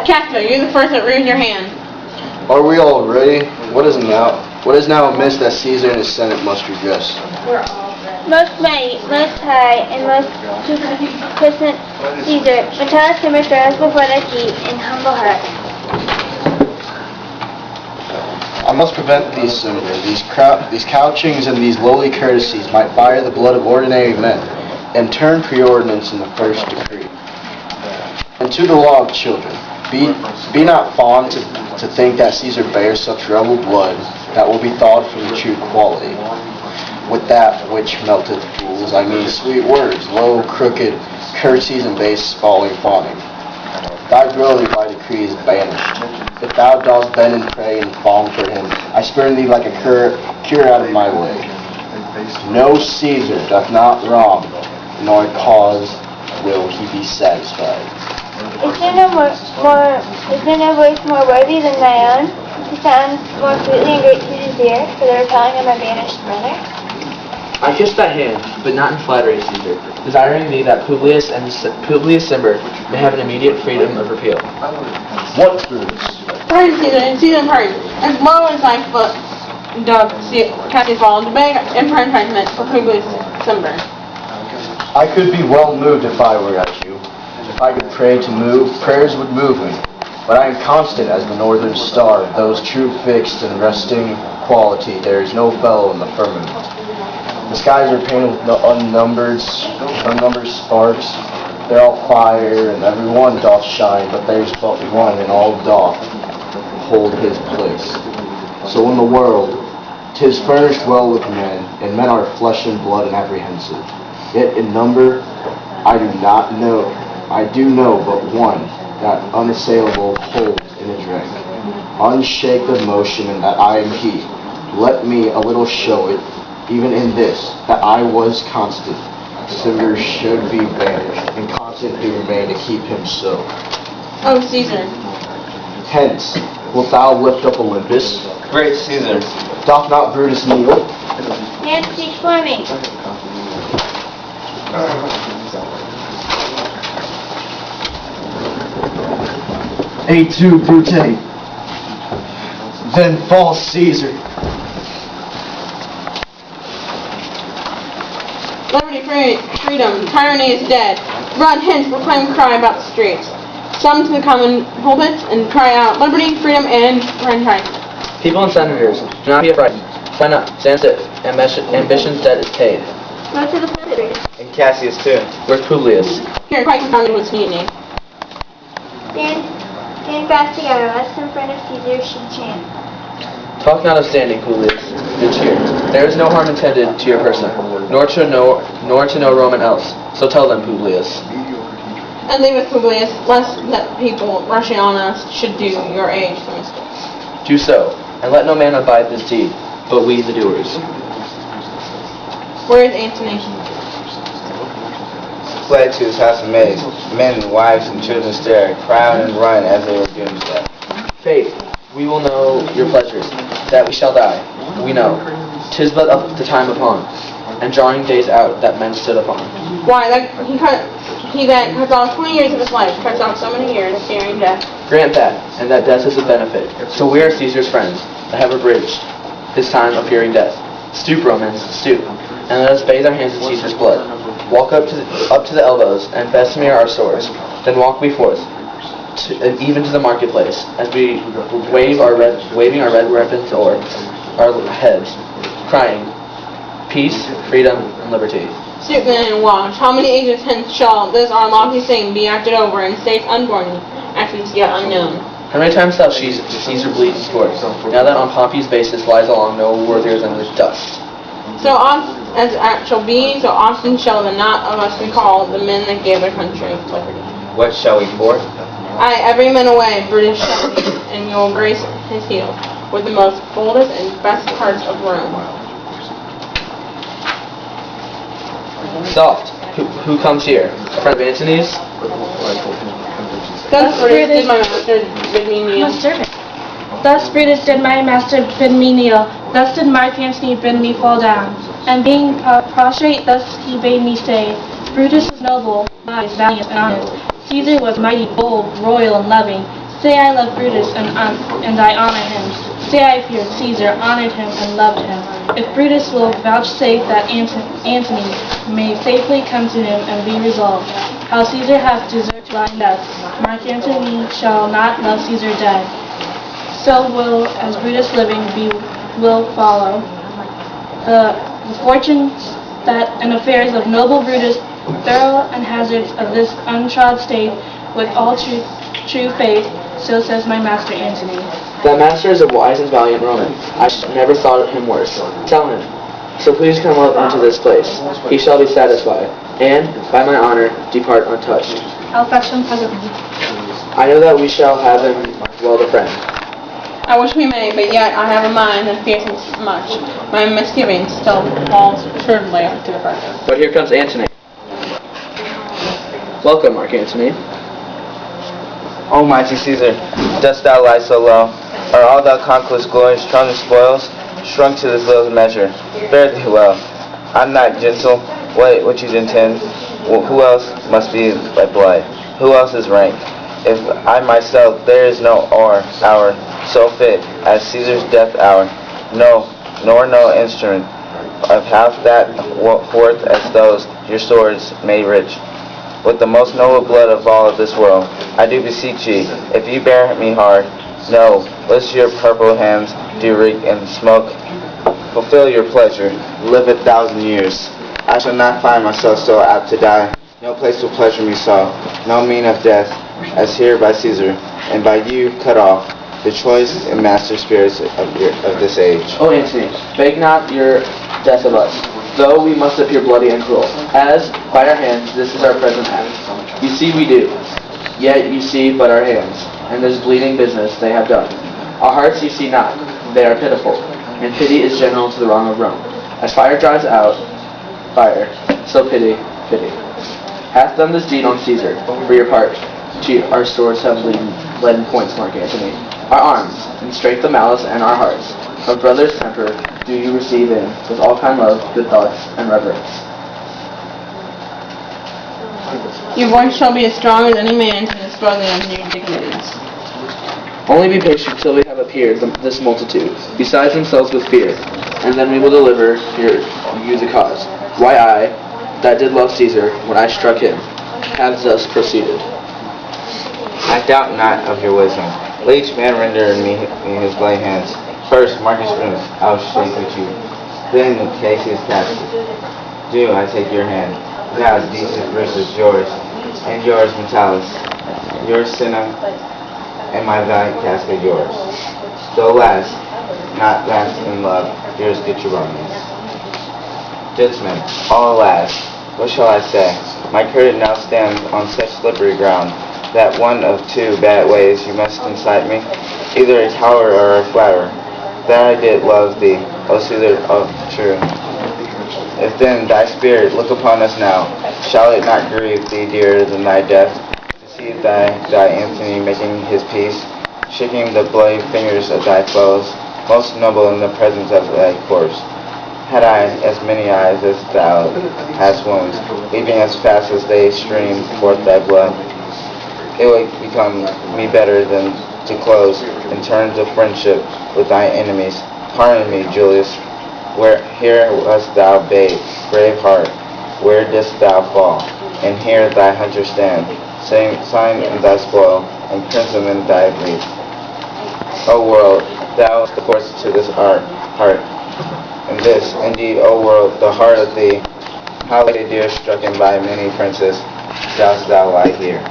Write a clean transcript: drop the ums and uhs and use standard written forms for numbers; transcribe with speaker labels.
Speaker 1: Casper, you're the first that raised your hand.
Speaker 2: Are we all ready? What is now amiss that Caesar and his Senate must redress?
Speaker 3: Most mighty, most high, and most puissant Caesar, Metellus timber throws before thy feet in humble heart.
Speaker 2: I must prevent these these couchings and these lowly courtesies might fire the blood of ordinary men, and turn preordinance in the first decree. And to the law of children, be not fond to think that Caesar bears such rebel blood that will be thawed from the true quality. With that which melteth fools, I mean sweet words, low, crooked, courtesies, and base folly fawning. Thy virility by decree is banished. If thou dost bend and pray and fawn for him, I spurn thee like a cure out of my way. No Caesar doth not wrong, nor cause will he be satisfied.
Speaker 3: Is there no voice more worthy than thy own, to sound more sweetly and great to his ear, for the repelling of my banished brother?
Speaker 4: I kiss thy hand, but not in flattery, Caesar, desiring thee that Publius Cimber may have an immediate freedom of repeal.
Speaker 2: What Brutus?
Speaker 1: Pardon, Caesar, and Caesar pardon. As low as thy foot dug Cassius fall to beg enfranchisement for Publius Cimber.
Speaker 2: I could be well moved if I were at you. If I could pray to move, prayers would move me. But I am constant as the northern star, those true fixed and resting quality. There is no fellow in the firmament. The skies are painted with unnumbered sparks. They're all fire, and every one doth shine, but there's but one, and all doth hold his place. So in the world, 'tis furnished well with men, and men are flesh and blood and apprehensive. Yet in number, I do know but one, that unassailable holds in his rank, unshaked of motion, and that I am he. Let me a little show it, even in this, that I was constant. Cimber should be banished, and constant do remain to keep him so.
Speaker 1: Oh, Caesar.
Speaker 2: Hence, wilt thou lift up Olympus?
Speaker 5: Great Caesar.
Speaker 2: Doth not Brutus kneel?
Speaker 3: Hand speak for me.
Speaker 2: Et tu, Brute. Then false Caesar.
Speaker 1: Liberty, freedom, tyranny is dead. Run hence, proclaim cry about the streets. Summon to the common pulpits and cry out, liberty, freedom, and enfranchisement.
Speaker 4: People and senators, do not be afraid. Why not? Stand stiff. Ambition's debt is paid.
Speaker 3: Go to the senators.
Speaker 5: And Cassius too.
Speaker 4: Where's Publius?
Speaker 1: Here, quite confounded with mutiny.
Speaker 3: Stand fast together, lest in front of Caesar should chant.
Speaker 4: Talk not of standing, Publius. Good cheer. There is no harm intended to your person, nor to no Roman else. So tell them, Publius.
Speaker 1: And leave with Publius, lest that people rushing on us should do your age the mischief.
Speaker 4: Do so, and let no man abide this deed, but we the doers.
Speaker 1: Where is Antony?
Speaker 5: Fled to his house of maids. Men and wives and children stare, cry out and run as they were doomed to death.
Speaker 4: Faith, we will know your pleasures, that we shall die. We know. 'Tis but up the time upon, and drawing days out that men stood upon.
Speaker 1: Why, he that cuts off 20 years of his life, cuts off so many years, fearing death.
Speaker 4: Grant that, and that death is a benefit. So we are Caesar's friends, that have abridged his time of fearing death. Stoop, Romans, stoop, and let us bathe our hands in Caesar's blood. Walk up to the elbows, and besmear our swords. Then walk we forth, even to the marketplace, as we waving our red weapons o'er our heads, crying, peace, freedom, and liberty.
Speaker 1: Stoop then and watch. How many ages hence shall this our lofty thing be acted over in states unborn, actions yet unknown?
Speaker 4: How many times shall Caesar bleed and sport, now that on Pompey's basis lies along no worthier than the dust?
Speaker 1: So oft as it shall be, so often shall the not of us recall the men that gave their country liberty.
Speaker 5: What shall we forth?
Speaker 1: Aye, every man away, British shall be, and you'll grace his heel with the most boldest and best parts of Rome.
Speaker 4: Soft. Who comes here? A friend of Antony's?
Speaker 1: Thus Brutus did my master bid me kneel.
Speaker 6: Thus Brutus did my master bid me kneel. Thus did Mark Antony bid me fall down. And being prostrate, thus he bade me stay. Brutus is noble, wise, valiant, and honest. Caesar was mighty bold, royal, and loving. Say I love Brutus, and I honor him. Say I feared Caesar, honored him, and loved him. If Brutus will vouchsafe that Antony may safely come to him and be resolved, how Caesar hath deserved to lie in death, Mark Antony shall not love Caesar dead. So will, as Brutus living, will follow. The fortunes that and affairs of noble Brutus, thorough and hazards of this untrod state, with all true faith, so says my master Antony.
Speaker 4: That master is a wise and valiant Roman. I never thought him worse. Tell him. So please come up into this place. He shall be satisfied, and, by my honor, depart untouched.
Speaker 6: I'll fetch him presently.
Speaker 4: I know that we shall have him well befriend.
Speaker 1: I wish we may, but yet I have a mind that fears much. My misgivings still falls assuredly to the further.
Speaker 4: But here comes Antony. Welcome, Mark Antony.
Speaker 5: O mighty Caesar, dost thou lie so low? Are all thy conquest glories, crowned and spoils, shrunk to this little measure? Fare thee well. I'm not gentle. What you intend? Who else must be thy blood? Who else is rank? If I myself, there is no hour so fit as Caesar's death hour. No, nor no instrument of half that worth as those your swords made rich. With the most noble blood of all of this world, I do beseech ye, if ye bear me hard, no, lest your purple hands do reek and smoke, fulfill your pleasure, live 1,000 years. I shall not find myself so apt to die. No place will pleasure me so, no mean of death, as here by Caesar, and by you cut off, the choice and master spirits of this age.
Speaker 4: O Antony, beg not your death of us, though we must appear bloody and cruel, as, by our hands, this is our present act. You see we do, yet you see but our hands, and this bleeding business they have done. Our hearts you see not, they are pitiful, and pity is general to the wrong of Rome. As fire drives out fire, so pity. Hath done this deed on Caesar, for your part, our swords have leaden points, Mark Antony. Our arms, in strength of malice, and our hearts, of brother's temper, do you receive in, with all kind love, good thoughts, and reverence.
Speaker 1: Your voice shall be as strong as any man's in destroy the unneeded dignities.
Speaker 4: Only be patient till we have appeared this multitude, besides themselves with fear, and then we will deliver you the cause. Why I, that did love Caesar, when I struck him, have thus proceeded.
Speaker 5: I doubt not of your wisdom. Let each man render me his bloody hands. First, Marcus Brutus, I will shake with you. Then, Cassius Cassius, do I take your hand. Now, Decius Brutus, yours, and yours, Metellus, yours, Cinna, and my valiant casket, yours. Though last, not last in love, yours, get your Romans. Gentlemen, all alas, what shall I say? My courage now stands on such slippery ground, that one of two bad ways you must incite me, either a coward or a flatterer. That I did love thee, O Caesar of true. If then thy spirit look upon us now, shall it not grieve thee dearer than thy death, to see thy Antony making his peace, shaking the bloody fingers of thy foes, most noble in the presence of thy corpse? Had I as many eyes as thou hast wounds, weeping as fast as they stream forth thy blood, it would become me better than to close in terms of friendship with thy enemies. Pardon me, Julius. Here wast thou brave heart, where didst thou fall? And here thy hunter stand, sign in thy spoil, and crimson in thy wreath. O world, thou the course to this heart, and this, indeed, O world, the heart of thee, how like a deer struck in by many princes, dost thou lie here.